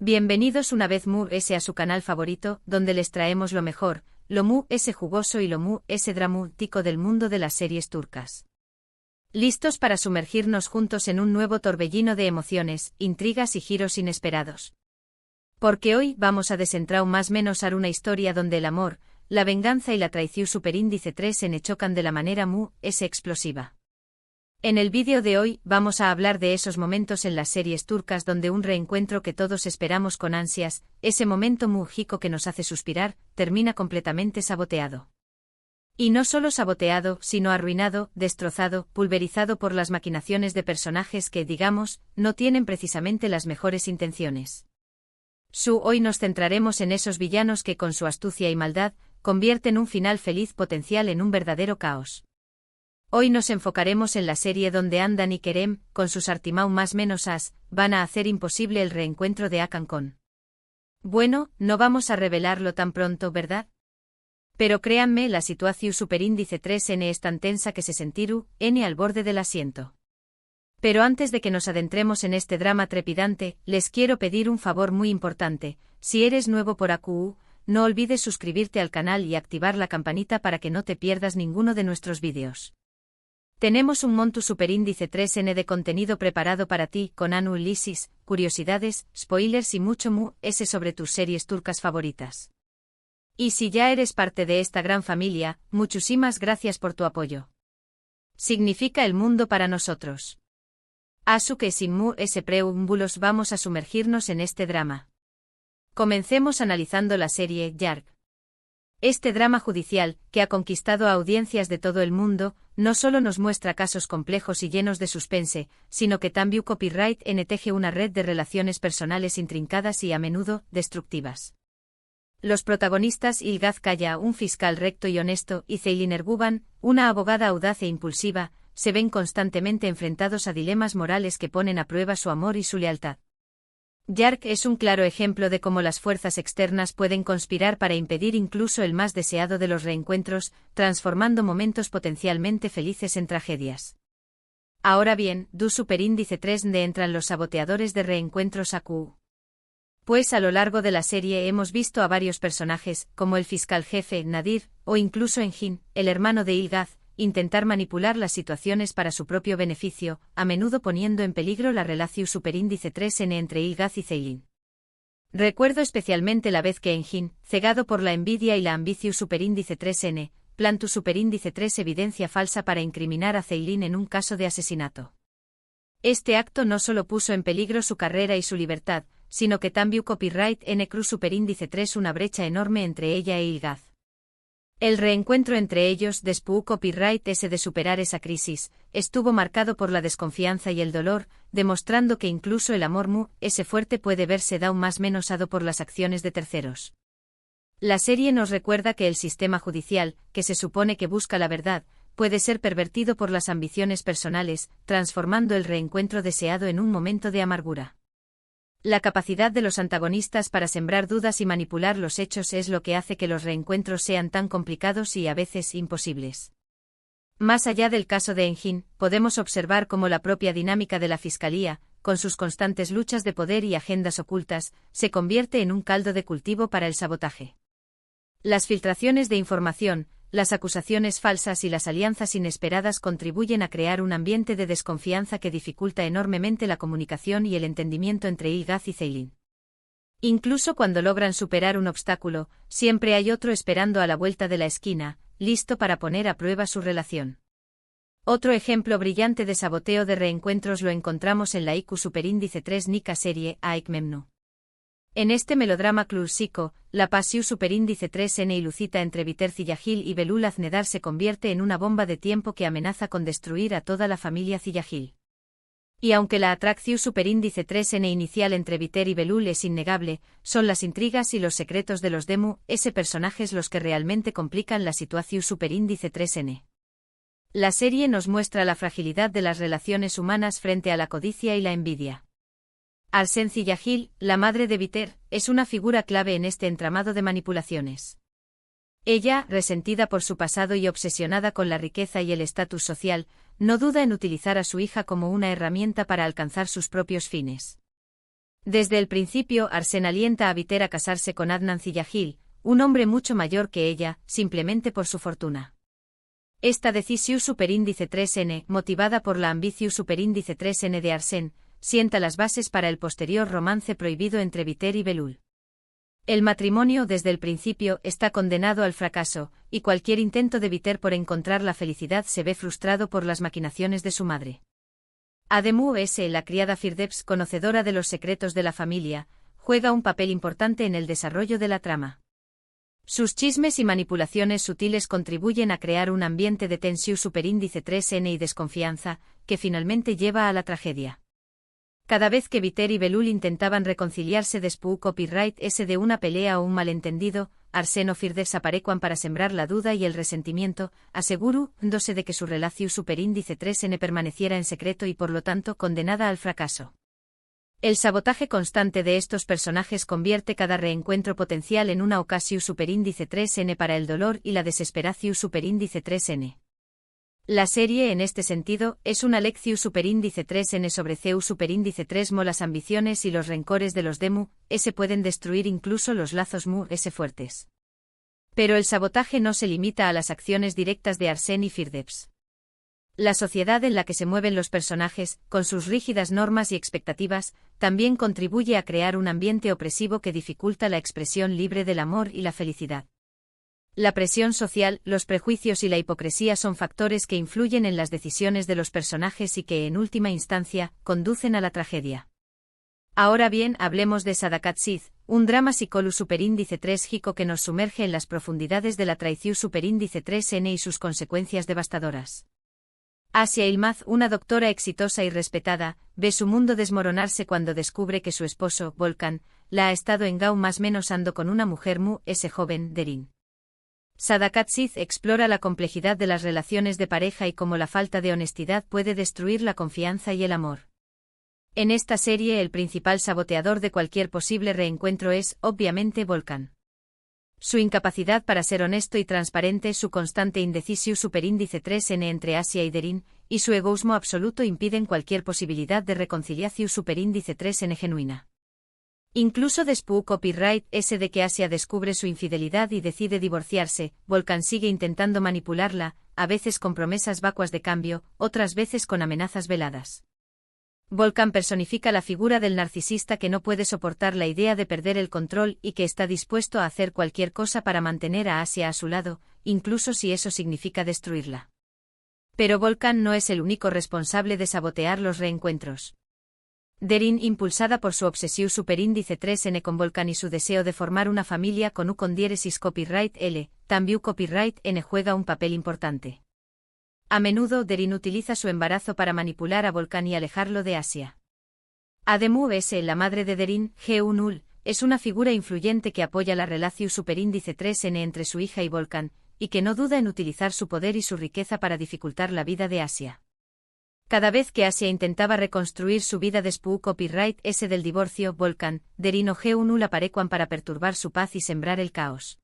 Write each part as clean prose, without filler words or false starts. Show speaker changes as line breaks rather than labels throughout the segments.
Bienvenidos una vez mu a su canal favorito, donde les traemos lo mejor, lo mu jugoso y lo mu dramático del mundo de las series turcas. ¿Listos para sumergirnos juntos en un nuevo torbellino de emociones, intrigas y giros inesperados? Porque hoy vamos a desentrar más menos a una historia donde el amor, la venganza y la traición superíndice 3n chocan de la manera mu explosiva. En el vídeo de hoy vamos a hablar de esos momentos en las series turcas donde un reencuentro que todos esperamos con ansias, ese momento mágico que nos hace suspirar, termina completamente saboteado. Y no solo saboteado, sino arruinado, destrozado, pulverizado por las maquinaciones de personajes que, digamos, no tienen precisamente las mejores intenciones. Hoy nos centraremos en esos villanos que con su astucia y maldad, convierten un final feliz potencial en un verdadero caos. Hoy nos enfocaremos en la serie donde Handan y Kerem, con sus artimañas más menos van a hacer imposible el reencuentro de Hakan con. Bueno, no vamos a revelarlo tan pronto, ¿verdad? Pero créanme, la situación superíndice 3n es tan tensa que se sentirá al borde del asiento. Pero antes de que nos adentremos en este drama trepidante, les quiero pedir un favor muy importante. Si eres nuevo por aquí, no olvides suscribirte al canal y activar la campanita para que no te pierdas ninguno de nuestros vídeos. Tenemos un monto superíndice 3n de contenido preparado para ti, con análisis, curiosidades, spoilers y mucho sobre tus series turcas favoritas. Y si ya eres parte de esta gran familia, muchísimas gracias por tu apoyo. Significa el mundo para nosotros. Así que sin preámbulos vamos a sumergirnos en este drama. Comencemos analizando la serie Yargı. Este drama judicial, que ha conquistado a audiencias de todo el mundo, no solo nos muestra casos complejos y llenos de suspense, sino que también copyright teje una red de relaciones personales intrincadas y a menudo destructivas. Los protagonistas Ilgaz Kaya, un fiscal recto y honesto, y Ceylin Erguvan, una abogada audaz e impulsiva, se ven constantemente enfrentados a dilemas morales que ponen a prueba su amor y su lealtad. Yargı es un claro ejemplo de cómo las fuerzas externas pueden conspirar para impedir incluso el más deseado de los reencuentros, transformando momentos potencialmente felices en tragedias. Ahora bien, du superíndice 3 entran los saboteadores de reencuentros AQ. Pues a lo largo de la serie hemos visto a varios personajes, como el fiscal jefe, Nadir, o incluso Engin, el hermano de Ilgaz, intentar manipular las situaciones para su propio beneficio, a menudo poniendo en peligro la relación superíndice 3n entre Ilgaz y Ceylin. Recuerdo especialmente la vez que Engin, cegado por la envidia y la ambición superíndice 3n, plantó superíndice 3 evidencia falsa para incriminar a Ceylin en un caso de asesinato. Este acto no solo puso en peligro su carrera y su libertad, sino que también copyright cruz superíndice 3 una brecha enorme entre ella e Ilgaz. El reencuentro entre ellos, después copyright de superar esa crisis, estuvo marcado por la desconfianza y el dolor, demostrando que incluso el amor fuerte puede verse aún más menosado por las acciones de terceros. La serie nos recuerda que el sistema judicial, que se supone que busca la verdad, puede ser pervertido por las ambiciones personales, transformando el reencuentro deseado en un momento de amargura. La capacidad de los antagonistas para sembrar dudas y manipular los hechos es lo que hace que los reencuentros sean tan complicados y a veces imposibles. Más allá del caso de Engin, podemos observar cómo la propia dinámica de la fiscalía, con sus constantes luchas de poder y agendas ocultas, se convierte en un caldo de cultivo para el sabotaje. Las filtraciones de información, las acusaciones falsas y las alianzas inesperadas contribuyen a crear un ambiente de desconfianza que dificulta enormemente la comunicación y el entendimiento entre Ilgaz y Ceylin. Incluso cuando logran superar un obstáculo, siempre hay otro esperando a la vuelta de la esquina, listo para poner a prueba su relación. Otro ejemplo brillante de saboteo de reencuentros lo encontramos en la IQ superíndice 3 Nika serie Aik Memnu. En este melodrama clásico, la pasión superíndice 3n y Lucita entre Biter Ziyagil y Belul Aznedar se convierte en una bomba de tiempo que amenaza con destruir a toda la familia Ziyagil. Y aunque la atracción superíndice 3n inicial entre Biter y Belul es innegable, son las intrigas y los secretos de los personajes los que realmente complican la situación superíndice 3n. La serie nos muestra la fragilidad de las relaciones humanas frente a la codicia y la envidia. Arsen Ziyagil, la madre de Biter, es una figura clave en este entramado de manipulaciones. Ella, resentida por su pasado y obsesionada con la riqueza y el estatus social, no duda en utilizar a su hija como una herramienta para alcanzar sus propios fines. Desde el principio Arsène alienta a Viter a casarse con Adnan Ziyagil, un hombre mucho mayor que ella, simplemente por su fortuna. Esta decisión superíndice 3n, motivada por la ambición superíndice 3n de Arsène, sienta las bases para el posterior romance prohibido entre Viter y Belul. El matrimonio desde el principio está condenado al fracaso, y cualquier intento de Viter por encontrar la felicidad se ve frustrado por las maquinaciones de su madre. Ademú S., la criada Firdevs, conocedora de los secretos de la familia, juega un papel importante en el desarrollo de la trama. Sus chismes y manipulaciones sutiles contribuyen a crear un ambiente de tensión superíndice 3n y desconfianza, que finalmente lleva a la tragedia. Cada vez que Viter y Belul intentaban reconciliarse después copyright S de una pelea o un malentendido, Arsène o Firdevs aparecuan para sembrar la duda y el resentimiento, asegurándose de que su relación superíndice 3n permaneciera en secreto y por lo tanto condenada al fracaso. El sabotaje constante de estos personajes convierte cada reencuentro potencial en una ocasión superíndice 3n para el dolor y la desesperación superíndice 3n. La serie en este sentido es una lección superíndice 3n sobre CU superíndice 3 mo. Las ambiciones y los rencores de los Demu S pueden destruir incluso los lazos Mu S fuertes. Pero el sabotaje no se limita a las acciones directas de Arsène y Firdevs. La sociedad en la que se mueven los personajes, con sus rígidas normas y expectativas, también contribuye a crear un ambiente opresivo que dificulta la expresión libre del amor y la felicidad. La presión social, los prejuicios y la hipocresía son factores que influyen en las decisiones de los personajes y que, en última instancia, conducen a la tragedia. Ahora bien, hablemos de Sadakat Sith, un drama psicólogo superíndice 3 que nos sumerge en las profundidades de la traición superíndice 3n y sus consecuencias devastadoras. Asia Ilmaz, una doctora exitosa y respetada, ve su mundo desmoronarse cuando descubre que su esposo, Volkan, la ha estado más menos ando con una mujer joven, Derin. Sadakat Sith explora la complejidad de las relaciones de pareja y cómo la falta de honestidad puede destruir la confianza y el amor. En esta serie el principal saboteador de cualquier posible reencuentro es, obviamente, Volkan. Su incapacidad para ser honesto y transparente, su constante indecisión superíndice 3n entre Asia y Derin, y su egoísmo absoluto impiden cualquier posibilidad de reconciliación superíndice 3n genuina. Incluso después copyright S de que Asia descubre su infidelidad y decide divorciarse, Volkan sigue intentando manipularla, a veces con promesas vacuas de cambio, otras veces con amenazas veladas. Volkan personifica la figura del narcisista que no puede soportar la idea de perder el control y que está dispuesto a hacer cualquier cosa para mantener a Asia a su lado, incluso si eso significa destruirla. Pero Volkan no es el único responsable de sabotear los reencuentros. Derin, impulsada por su obsesión superíndice 3n con Volkan y su deseo de formar una familia con U con diéresis copyright L, también copyright N juega un papel importante. A menudo Derin utiliza su embarazo para manipular a Volkan y alejarlo de Asia. Ademú S., la madre de Derin, G1ul, es una figura influyente que apoya la relación superíndice 3n entre su hija y Volkan, y que no duda en utilizar su poder y su riqueza para dificultar la vida de Asia. Cada vez que Asia intentaba reconstruir su vida después copyright S del divorcio, Volkan, Derin o G1ul aparecuan para perturbar su paz y sembrar el caos.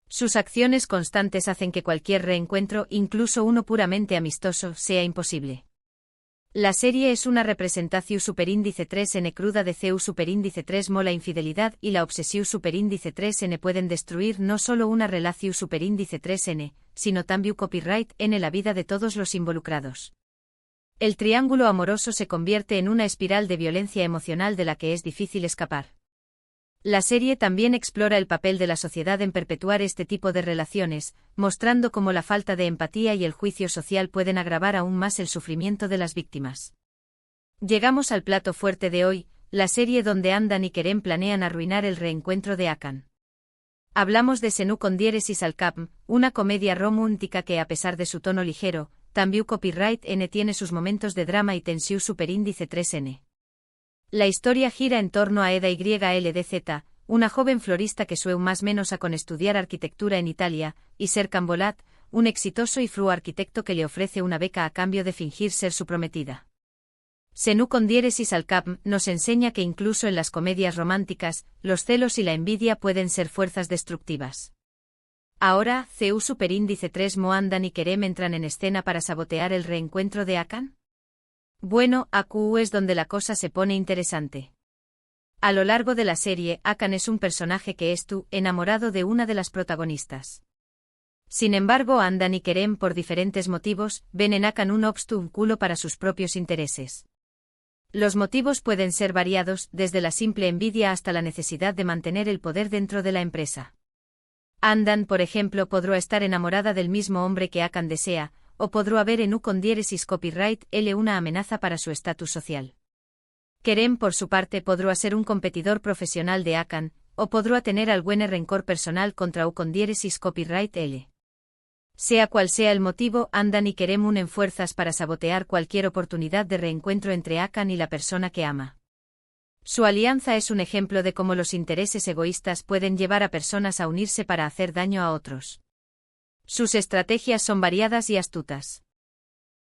Sus acciones constantes hacen que cualquier reencuentro, incluso uno puramente amistoso, sea imposible. La serie es una representación superíndice 3n cruda de CU superíndice 3 mo. La infidelidad y la obsesión superíndice 3n pueden destruir no solo una relación superíndice 3n, sino también copyright N la vida de todos los involucrados. El triángulo amoroso se convierte en una espiral de violencia emocional de la que es difícil escapar. La serie también explora el papel de la sociedad en perpetuar este tipo de relaciones, mostrando cómo la falta de empatía y el juicio social pueden agravar aún más el sufrimiento de las víctimas. Llegamos al plato fuerte de hoy, la serie donde Andan y Kerem planean arruinar el reencuentro de Hakan. Hablamos de Senú con diéresis al Capm, una comedia romántica que, a pesar de su tono ligero, también copyright N tiene sus momentos de drama y tensión superíndice 3n. La historia gira en torno a Eda YLDZ, una joven florista que sueña más menos con estudiar arquitectura en Italia, y Serkan Bolat, un exitoso y fru arquitecto que le ofrece una beca a cambio de fingir ser su prometida. Senú con diéresis al Capm nos enseña que incluso en las comedias románticas, los celos y la envidia pueden ser fuerzas destructivas. Ahora, CU superíndice 3 mo. Andan y Kerem entran en escena para sabotear el reencuentro de Hakan. Bueno, AQ es donde la cosa se pone interesante. A lo largo de la serie, Akan es un personaje que es enamorado de una de las protagonistas. Sin embargo, Andan y Kerem, por diferentes motivos, ven en Akan un obstáculo para sus propios intereses. Los motivos pueden ser variados, desde la simple envidia hasta la necesidad de mantener el poder dentro de la empresa. Andan, por ejemplo, podrá estar enamorada del mismo hombre que Akan desea, o podrá ver en con diéresis copyright L una amenaza para su estatus social. Kerem, por su parte, podrá ser un competidor profesional de Akan, o podrá tener algún rencor personal contra u con diéresis copyright L. Sea cual sea el motivo, Andan y Kerem unen fuerzas para sabotear cualquier oportunidad de reencuentro entre Akan y la persona que ama. Su alianza es un ejemplo de cómo los intereses egoístas pueden llevar a personas a unirse para hacer daño a otros. Sus estrategias son variadas y astutas.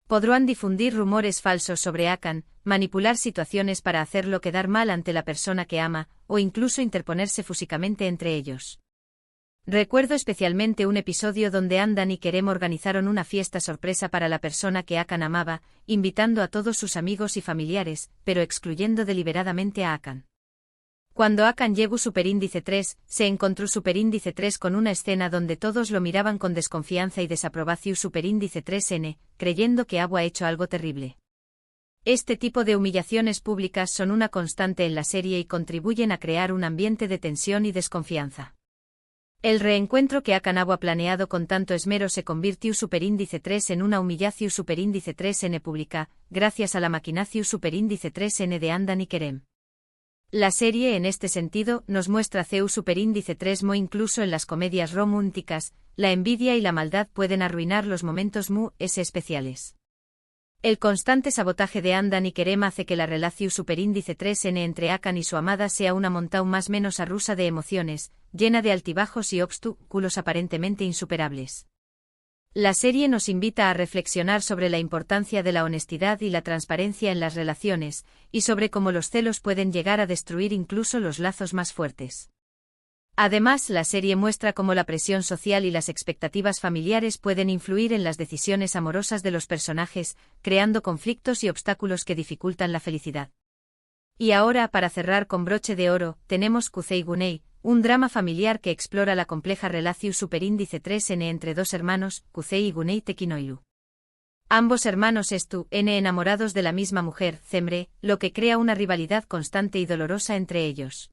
Podrán difundir rumores falsos sobre Akan, manipular situaciones para hacerlo quedar mal ante la persona que ama, o incluso interponerse físicamente entre ellos. Recuerdo especialmente un episodio donde Andan y Kerem organizaron una fiesta sorpresa para la persona que Akan amaba, invitando a todos sus amigos y familiares, pero excluyendo deliberadamente a Akan. Cuando Akan llegó Superíndice 3, se encontró Superíndice 3 con una escena donde todos lo miraban con desconfianza y desaprobación Superíndice 3N, creyendo que había hecho algo terrible. Este tipo de humillaciones públicas son una constante en la serie y contribuyen a crear un ambiente de tensión y desconfianza. El reencuentro que Akan había planeado con tanto esmero se convirtió Superíndice 3 en una humillación Superíndice 3N pública, gracias a la maquinación Superíndice 3N de Andan y Kerem. La serie en este sentido nos muestra CEU Superíndice 3 mo incluso en las comedias románticas, la envidia y la maldad pueden arruinar los momentos especiales. El constante sabotaje de Andan y Kerem hace que la relación Superíndice 3N entre Akan y su amada sea una montaña más menos arrusa de emociones, llena de altibajos y obstáculos aparentemente insuperables. La serie nos invita a reflexionar sobre la importancia de la honestidad y la transparencia en las relaciones, y sobre cómo los celos pueden llegar a destruir incluso los lazos más fuertes. Además, la serie muestra cómo la presión social y las expectativas familiares pueden influir en las decisiones amorosas de los personajes, creando conflictos y obstáculos que dificultan la felicidad. Y ahora, para cerrar con broche de oro, tenemos Kuzey Guney, un drama familiar que explora la compleja relación Superíndice 3N entre dos hermanos, Kuzey y Guney Tekinoilu. Ambos hermanos enamorados de la misma mujer, Cemre, lo que crea una rivalidad constante y dolorosa entre ellos.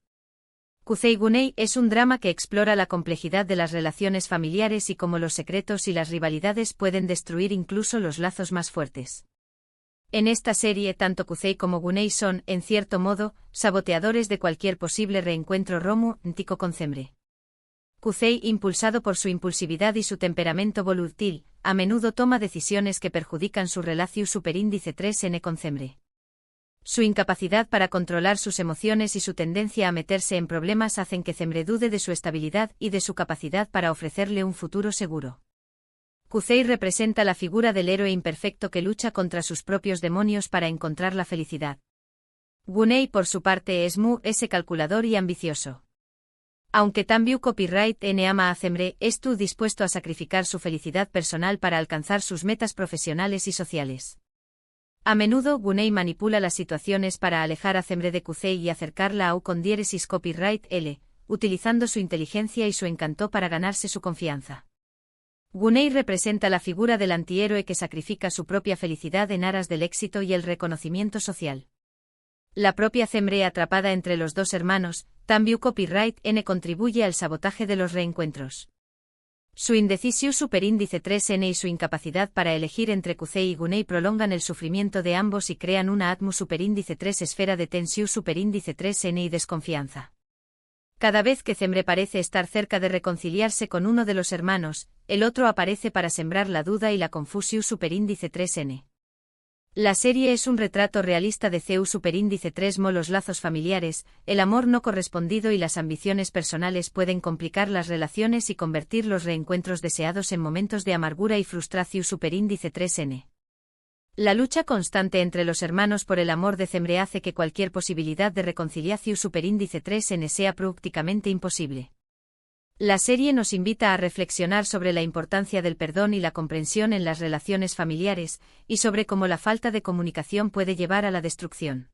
Kuzey Guney es un drama que explora la complejidad de las relaciones familiares y cómo los secretos y las rivalidades pueden destruir incluso los lazos más fuertes. En esta serie tanto Kuzey como Guney son, en cierto modo, saboteadores de cualquier posible reencuentro romántico con Cemre. Kuzey, impulsado por su impulsividad y su temperamento volátil, a menudo toma decisiones que perjudican su relación Superíndice 3N con Cemre. Su incapacidad para controlar sus emociones y su tendencia a meterse en problemas hacen que Cemre dude de su estabilidad y de su capacidad para ofrecerle un futuro seguro. Kuzey representa la figura del héroe imperfecto que lucha contra sus propios demonios para encontrar la felicidad. Guney, por su parte, es calculador y ambicioso. Aunque también copyright N ama a Cemre, dispuesto a sacrificar su felicidad personal para alcanzar sus metas profesionales y sociales. A menudo Guney manipula las situaciones para alejar a Cemre de Kuzey y acercarla a con diéresis copyright L, utilizando su inteligencia y su encanto para ganarse su confianza. Guney representa la figura del antihéroe que sacrifica su propia felicidad en aras del éxito y el reconocimiento social. La propia Cemre, atrapada entre los dos hermanos, también copyright N, contribuye al sabotaje de los reencuentros. Su indecisión Superíndice 3N y su incapacidad para elegir entre Kuzey y Guney prolongan el sufrimiento de ambos y crean una atmo Superíndice 3 esfera de tensión Superíndice 3N y desconfianza. Cada vez que Cemre parece estar cerca de reconciliarse con uno de los hermanos, el otro aparece para sembrar la duda y la confusión Superíndice 3N. La serie es un retrato realista de CEU Superíndice 3 mo los lazos familiares, el amor no correspondido y las ambiciones personales pueden complicar las relaciones y convertir los reencuentros deseados en momentos de amargura y frustración Superíndice 3N. La lucha constante entre los hermanos por el amor de Cemre hace que cualquier posibilidad de reconciliación Superíndice 3N sea prácticamente imposible. La serie nos invita a reflexionar sobre la importancia del perdón y la comprensión en las relaciones familiares, y sobre cómo la falta de comunicación puede llevar a la destrucción.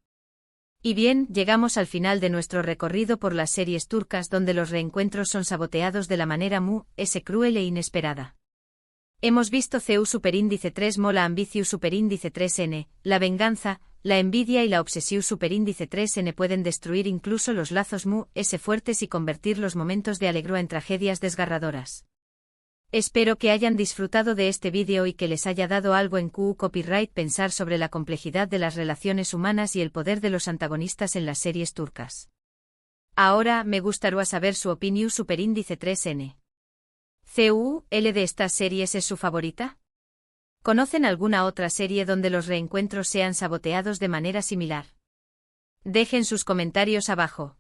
Y bien, llegamos al final de nuestro recorrido por las series turcas donde los reencuentros son saboteados de la manera cruel e inesperada. Hemos visto CU superíndice 3 Mola Ambicius superíndice 3N, la venganza, la envidia y la obsesión superíndice 3N pueden destruir incluso los lazos fuertes y convertir los momentos de alegría en tragedias desgarradoras. Espero que hayan disfrutado de este vídeo y que les haya dado algo en QU Copyright pensar sobre la complejidad de las relaciones humanas y el poder de los antagonistas en las series turcas. Ahora me gustaría saber su opinión superíndice 3N. ¿CUL de estas series es su favorita? ¿Conocen alguna otra serie donde los reencuentros sean saboteados de manera similar? Dejen sus comentarios abajo.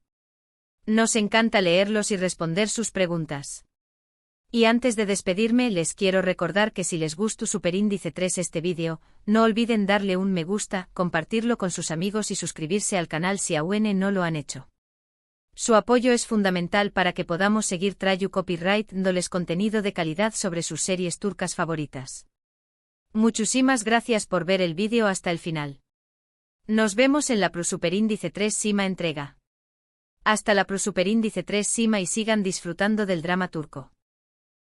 Nos encanta leerlos y responder sus preguntas. Y antes de despedirme les quiero recordar que si les gustó superíndice 3 este vídeo, no olviden darle un me gusta, compartirlo con sus amigos y suscribirse al canal si aún no lo han hecho. Su apoyo es fundamental para que podamos seguir trayendo copyright dándoles contenido de calidad sobre sus series turcas favoritas. Muchísimas gracias por ver el vídeo hasta el final. Nos vemos en la superíndice 3 Sima entrega. Hasta la superíndice 3 Sima y sigan disfrutando del drama turco.